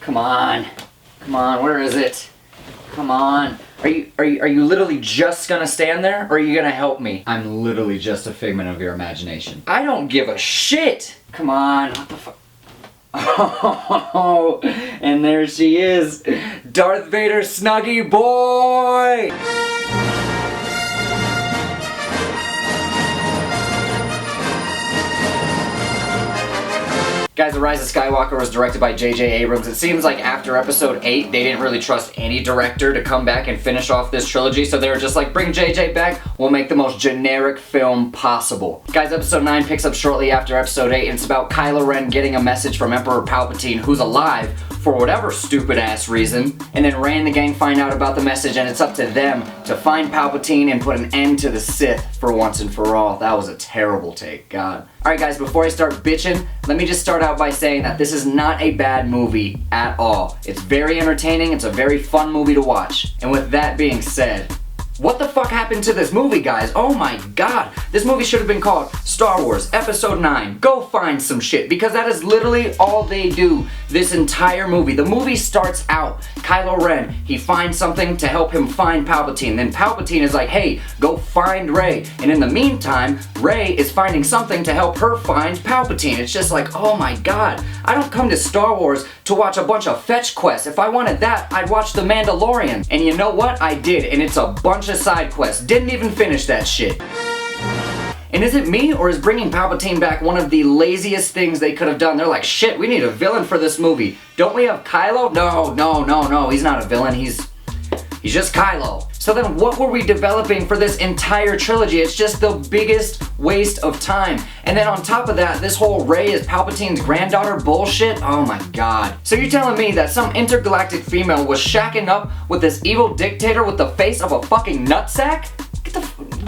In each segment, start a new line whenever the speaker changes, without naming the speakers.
Come on. Come on, where is it? Come on. Are you literally just gonna stand there, or are you gonna help me? I'm literally just a figment of your imagination. I don't give a shit! Come on, what the fuck? Oh, and there she is. Darth Vader Snuggie Boy! Guys, The Rise of Skywalker was directed by J.J. Abrams. It seems like after episode 8, they didn't really trust any director to come back and finish off this trilogy, so they were just like, bring J.J. back, we'll make the most generic film possible. Guys, episode 9 picks up shortly after episode 8, and it's about Kylo Ren getting a message from Emperor Palpatine, who's alive, for whatever stupid-ass reason, and then Rey and the gang find out about the message, and it's up to them to find Palpatine and put an end to the Sith for once and for all. That was a terrible take, God. Alright guys, before I start bitching, let me just start out by saying that this is not a bad movie at all. It's very entertaining, it's a very fun movie to watch. And with that being said, what the fuck happened to this movie, guys? Oh my god. This movie should have been called Star Wars Episode 9. Go find some shit, because that is literally all they do this entire movie. The movie starts out, Kylo Ren, he finds something to help him find Palpatine. Then Palpatine is like, hey, go find Rey. And in the meantime, Rey is finding something to help her find Palpatine. It's just like, oh my god. I don't come to Star Wars to watch a bunch of fetch quests. If I wanted that, I'd watch The Mandalorian. And you know what? I did, and it's a bunch of side quests. Didn't even finish that shit. And is it me, or is bringing Palpatine back one of the laziest things they could have done? They're like, shit, we need a villain for this movie. Don't we have Kylo? No, he's not a villain, he's just Kylo. So then what were we developing for this entire trilogy? It's just the biggest waste of time. And then on top of that, this whole Rey is Palpatine's granddaughter bullshit? Oh my god. So you're telling me that some intergalactic female was shacking up with this evil dictator with the face of a fucking nutsack?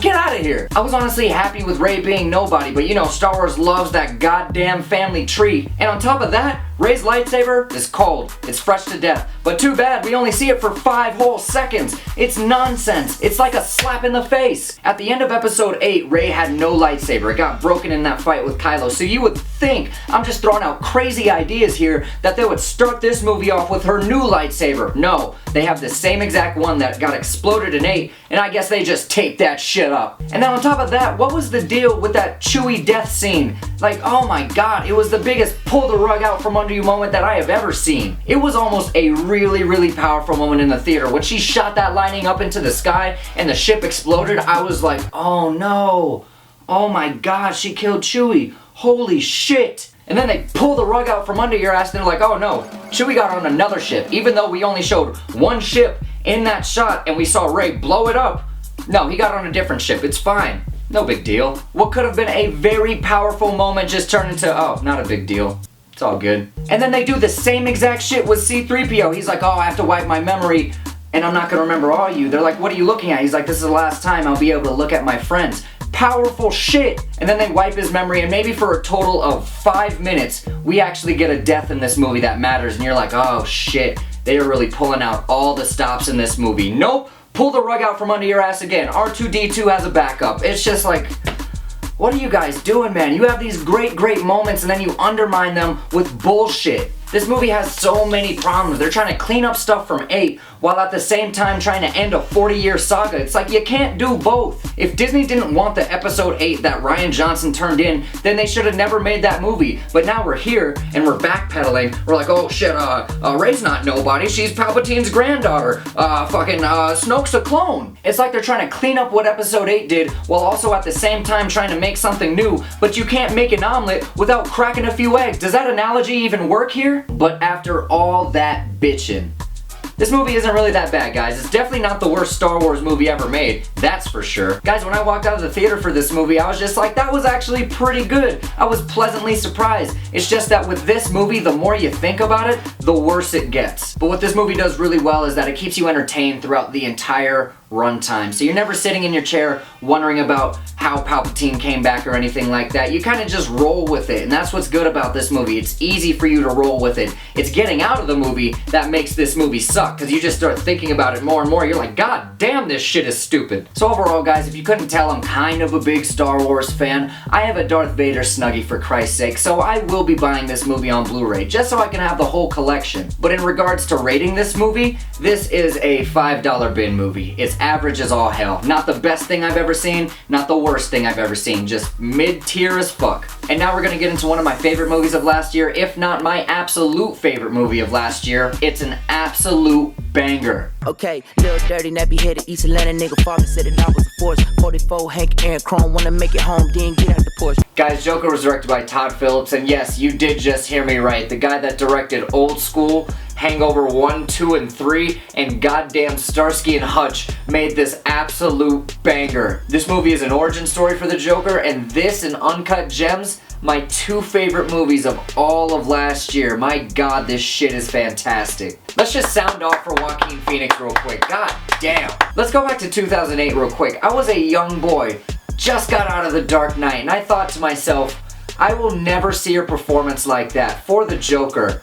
Get out of here. I was honestly happy with Rey being nobody, but you know, Star Wars loves that goddamn family tree. And on top of that, Rey's lightsaber is cold. It's fresh to death. But too bad we only see it for 5 whole seconds. It's nonsense. It's like a slap in the face. At the end of episode 8, Rey had no lightsaber. It got broken in that fight with Kylo. So you would think, I'm just throwing out crazy ideas here, that they would start this movie off with her new lightsaber. No, they have the same exact one that got exploded in 8, and I guess they just taped that shit up. And then on top of that, what was the deal with that Chewie death scene? Like, oh my god, it was the biggest pull the rug out from under you moment that I have ever seen. It was almost a really powerful moment in the theater. When she shot that lightning up into the sky and the ship exploded, I was like, oh no. Oh my god, she killed Chewie. Holy shit. And then they pull the rug out from under your ass and they're like, oh no, Chewie got on another ship. Even though we only showed one ship in that shot and we saw Rey blow it up. No, he got on a different ship. It's fine. No big deal. What could have been a very powerful moment just turned into, oh, not a big deal. It's all good. And then they do the same exact shit with C-3PO. He's like, oh, I have to wipe my memory and I'm not gonna remember all you. They're like, what are you looking at? He's like, this is the last time I'll be able to look at my friends. Powerful shit. And then they wipe his memory, and maybe for a total of 5 minutes, we actually get a death in this movie that matters. And you're like, oh shit, they are really pulling out all the stops in this movie. Nope. Pull the rug out from under your ass again. R2-D2 has a backup. It's just like, what are you guys doing, man? You have these great moments and then you undermine them with bullshit. This movie has so many problems. They're trying to clean up stuff from 8 while at the same time trying to end a 40-year saga. It's like you can't do both. If Disney didn't want the episode 8 that Rian Johnson turned in, then they should have never made that movie. But now we're here and we're backpedaling. We're like, oh shit, Rey's not nobody. She's Palpatine's granddaughter. Snoke's a clone. It's like they're trying to clean up what episode 8 did while also at the same time trying to make something new. But you can't make an omelet without cracking a few eggs. Does that analogy even work here? But after all that bitching, this movie isn't really that bad, guys. It's definitely not the worst Star Wars movie ever made, that's for sure. Guys, when I walked out of the theater for this movie, I was just like, that was actually pretty good. I was pleasantly surprised. It's just that with this movie, the more you think about it, the worse it gets. But what this movie does really well is that it keeps you entertained throughout the entire runtime. So you're never sitting in your chair wondering about how Palpatine came back or anything like that. You kind of just roll with it, and that's what's good about this movie. It's easy for you to roll with it. It's getting out of the movie that makes this movie suck, because you just start thinking about it more and more. You're like, God damn, this shit is stupid. So overall, guys, if you couldn't tell, I'm kind of a big Star Wars fan. I have a Darth Vader Snuggie, for Christ's sake, so I will be buying this movie on Blu-ray, just so I can have the whole collection. But in regards to rating this movie, this is a $5 bin movie. It's average as all hell. Not the best thing I've ever seen, not the worst thing I've ever seen, just mid-tier as fuck. And now we're gonna get into one of my favorite movies of last year, if not my absolute favorite movie of last year. It's an absolute banger.
Okay, little dirty, nappy headed East Atlanta nigga, father said it I was a force. 44 Hank Aaron Chrome, wanna make it home, then get out the Porsche.
Guys, Joker was directed by Todd Phillips, and yes, you did just hear me right. The guy that directed Old School, Hangover 1, 2, and 3, and goddamn Starsky and Hutch made this absolute banger. This movie is an origin story for the Joker, and this and Uncut Gems, my two favorite movies of all of last year. My God, this shit is fantastic. Let's just sound off for Joaquin Phoenix real quick. God damn. Let's go back to 2008 real quick. I was a young boy, just got out of The Dark Knight, and I thought to myself, I will never see a performance like that for the Joker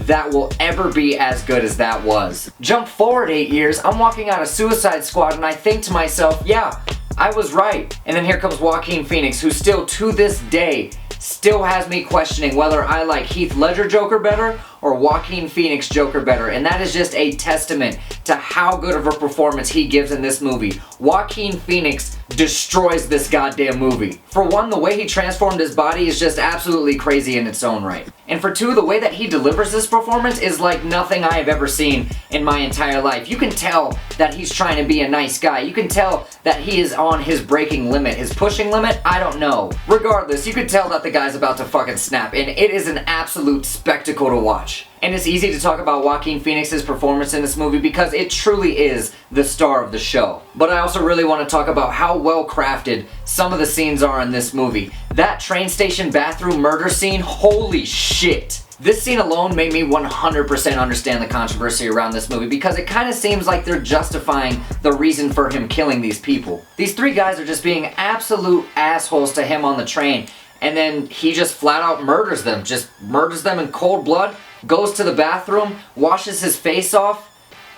that will ever be as good as that was. Jump forward 8 years, I'm walking out of Suicide Squad and I think to myself, yeah, I was right. And then here comes Joaquin Phoenix, who still to this day still has me questioning whether I like Heath Ledger Joker better or Joaquin Phoenix Joker better, and that is just a testament to how good of a performance he gives in this movie. Joaquin Phoenix destroys this goddamn movie. For one, the way he transformed his body is just absolutely crazy in its own right. And for two, the way that he delivers this performance is like nothing I have ever seen in my entire life. You can tell that he's trying to be a nice guy. You can tell that he is on his breaking limit. His pushing limit? I don't know. Regardless, you can tell that the guy's about to fucking snap, and it is an absolute spectacle to watch. And it's easy to talk about Joaquin Phoenix's performance in this movie because it truly is the star of the show. But I also really want to talk about how well crafted some of the scenes are in this movie. That train station bathroom murder scene, holy shit. This scene alone made me 100% understand the controversy around this movie because it kind of seems like they're justifying the reason for him killing these people. These three guys are just being absolute assholes to him on the train, and then he just flat out murders them in cold blood, goes to the bathroom, washes his face off,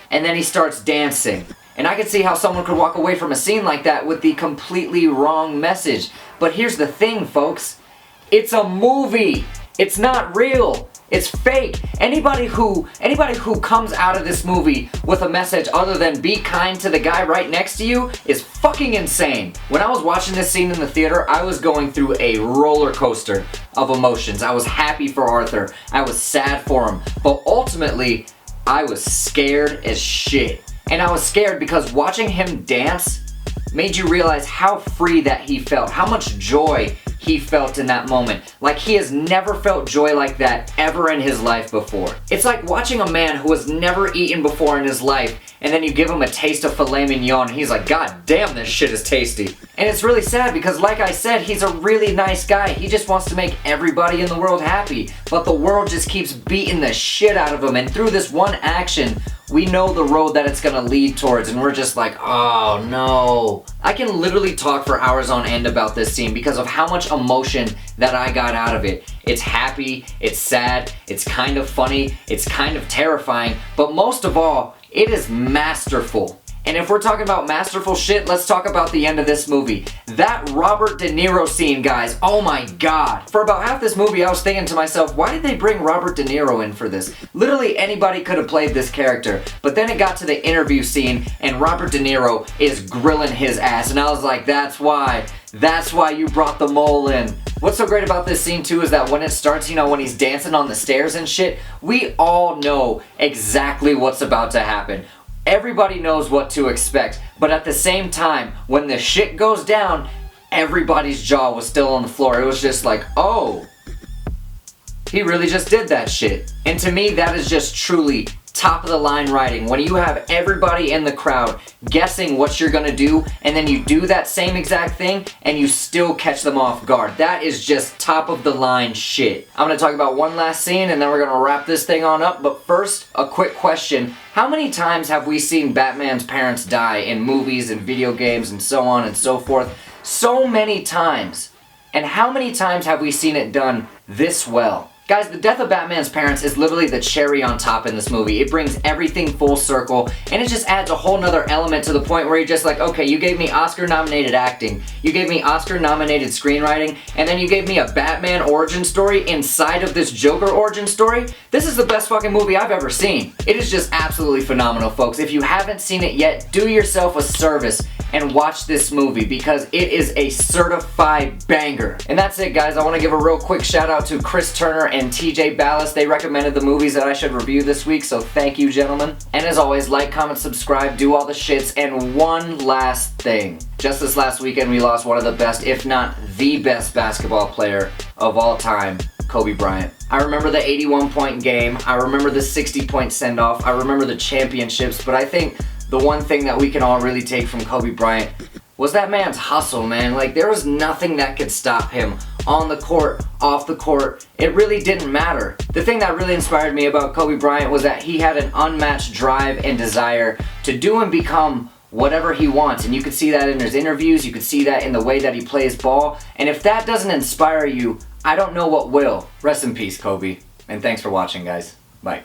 and then he starts dancing. And I can see how someone could walk away from a scene like that with the completely wrong message. But here's the thing, folks. It's a movie. It's not real. It's fake. Anybody who comes out of this movie with a message other than be kind to the guy right next to you is fucking insane. When I was watching this scene in the theater, I was going through a roller coaster of emotions. I was happy for Arthur. I was sad for him. But ultimately, I was scared as shit. And I was scared because watching him dance made you realize how free that he felt, how much joy he felt in that moment. Like he has never felt joy like that ever in his life before. It's like watching a man who has never eaten before in his life, and then you give him a taste of filet mignon, and he's like, God damn, this shit is tasty. And it's really sad because, like I said, he's a really nice guy. He just wants to make everybody in the world happy, but the world just keeps beating the shit out of him, and through this one action, we know the road that it's gonna lead towards, and we're just like, oh no. I can literally talk for hours on end about this scene because of how much emotion that I got out of it. It's happy, it's sad, it's kind of funny, it's kind of terrifying, but most of all, it is masterful. And if we're talking about masterful shit, let's talk about the end of this movie. That Robert De Niro scene, guys, oh my God. For about half this movie, I was thinking to myself, why did they bring Robert De Niro in for this? Literally anybody could have played this character. But then it got to the interview scene, and Robert De Niro is grilling his ass, and I was like, that's why you brought the mole in. What's so great about this scene too is that when it starts, you know, when he's dancing on the stairs and shit, we all know exactly what's about to happen. Everybody knows what to expect, but at the same time, when the shit goes down, everybody's jaw was still on the floor. It was just like, oh, He really just did that shit. And to me, that is just truly top of the line writing. When you have everybody in the crowd guessing what you're gonna do, and then you do that same exact thing, and you still catch them off guard. That is just top of the line shit. I'm gonna talk about one last scene, and then we're gonna wrap this thing on up. But first, a quick question. How many times have we seen Batman's parents die in movies and video games and so on and so forth? So many times. And how many times have we seen it done this well? Guys, the death of Batman's parents is literally the cherry on top in this movie. It brings everything full circle, and it just adds a whole nother element to the point where you're just like, okay, you gave me Oscar-nominated acting, you gave me Oscar-nominated screenwriting, and then you gave me a Batman origin story inside of this Joker origin story? This is the best fucking movie I've ever seen. It is just absolutely phenomenal, folks. If you haven't seen it yet, do yourself a service and watch this movie because it is a certified banger. And that's it, guys. I want to give a real quick shout out to Chris Turner and TJ Ballas. They recommended the movies that I should review this week, so thank you, gentlemen. And as always, like, comment, subscribe, do all the shits. And one last thing. Just this last weekend, we lost one of the best, if not the best basketball player of all time, Kobe Bryant. I remember the 81-point game. I remember the 60-point send-off. I remember the championships, but I think the one thing that we can all really take from Kobe Bryant was that man's hustle, man. Like, there was nothing that could stop him. On the court, off the court, it really didn't matter. The thing that really inspired me about Kobe Bryant was that he had an unmatched drive and desire to do and become whatever he wants. And you could see that in his interviews, you could see that in the way that he plays ball. And if that doesn't inspire you, I don't know what will. Rest in peace, Kobe. And thanks for watching, guys. Bye.